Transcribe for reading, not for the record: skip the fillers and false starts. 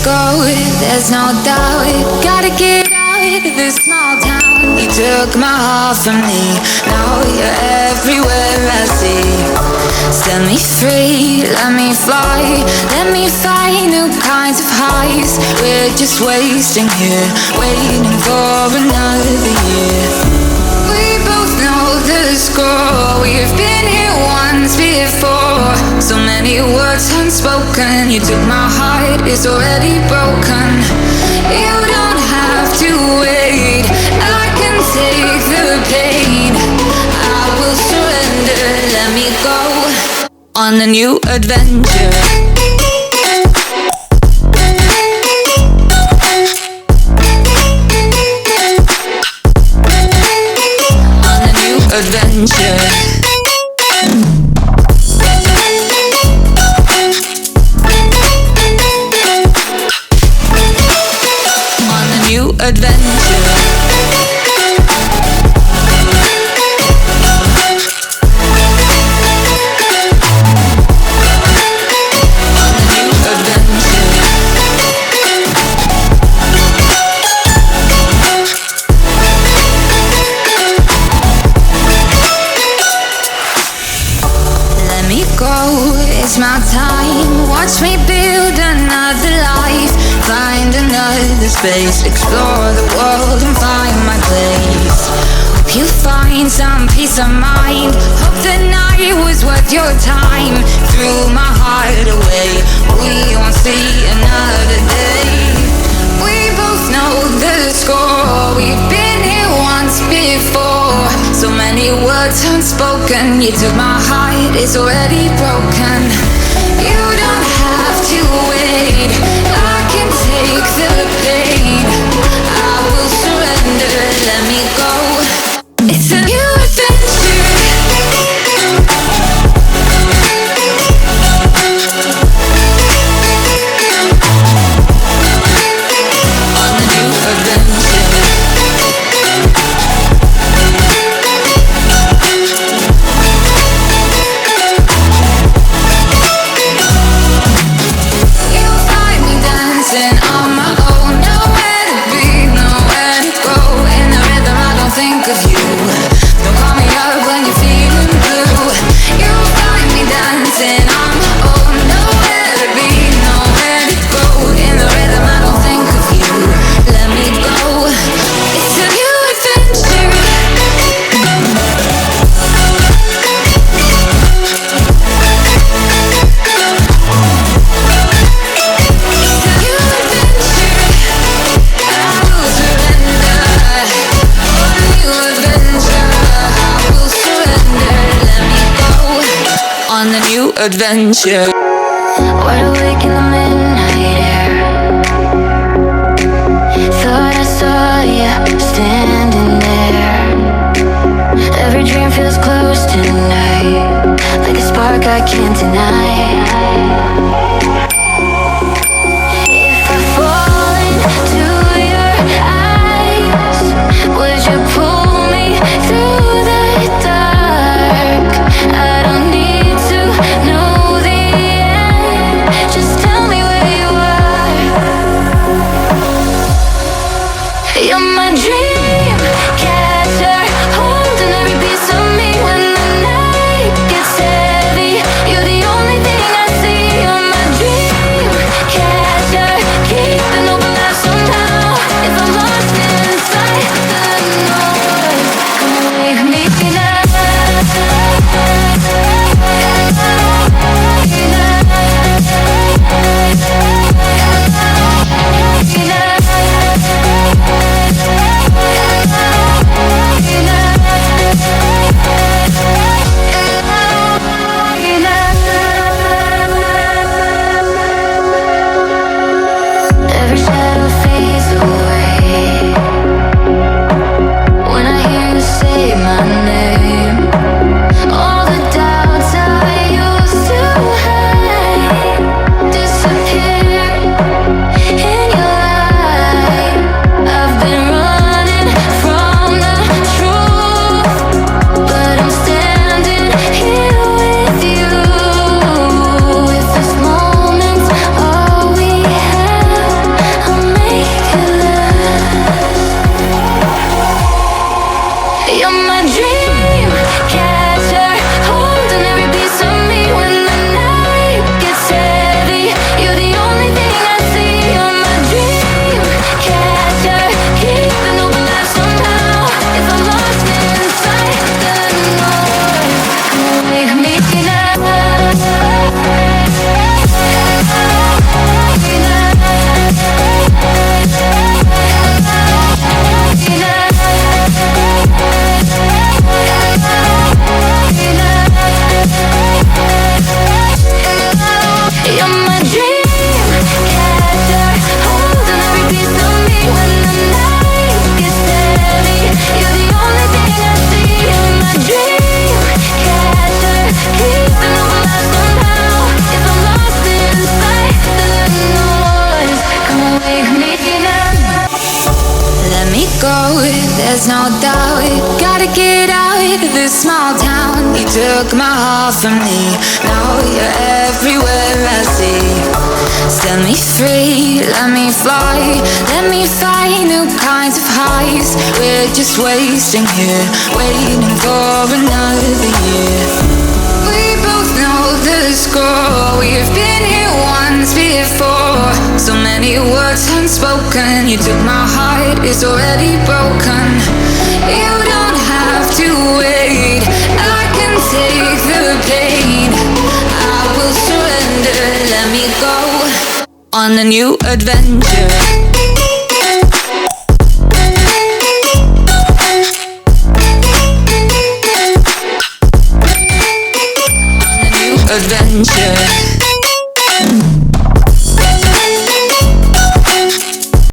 go, there's no doubt. Gotta get out of this small town. You took my heart from me, now you're everywhere I see. Set me free, let me fly, let me find new kinds of highs. We're just wasting here, waiting for another year. We both know the score, we've been here once before. So many words unspoken, you took my heart, it's already broken. You don't have to wait, I can take the pain. I will surrender, let me go on a new adventure. Adventure. On a new adventure. It's my time, watch me build another life. Find another space, explore the world and find my place. Hope you find some peace of mind, hope the night was worth your time. Threw my heart away, we won't see another day. We both know the score, we've been here once before. So many words unspoken, you took my heart, it's already broken. You don't have to wait, I can take the pain. I will surrender, let me go. It's a new adventure. On a new adventure. On my own, nowhere to be, nowhere to go. In the rhythm, I don't think of you. Don't call me up when you're feeling blue. You find me dancing on my own, nowhere to be, nowhere to go. In the rhythm, I don't think of you. Let me go. It's a new adventure. On a new adventure. Wide awake in the midnight air. Thought I saw you standing there. Every dream feels close tonight, like a spark I can't deny. If I fall into your eyes, would you pull me through the dark? I don't need to know the end, just tell me where you are. You're my dream catcher, holding every piece of me when the night gets heavy. You're the only thing I see. took my heart from me. Now you're everywhere I see. Set me free, let me fly. Let me find new kinds of highs. We're just wasting here, waiting for another year. We both know the score. We've been here once before. So many words unspoken. You took my heart, it's already broken. You don't have to wait, I can take the pain. I will surrender, let me go on a new adventure. On a new adventure.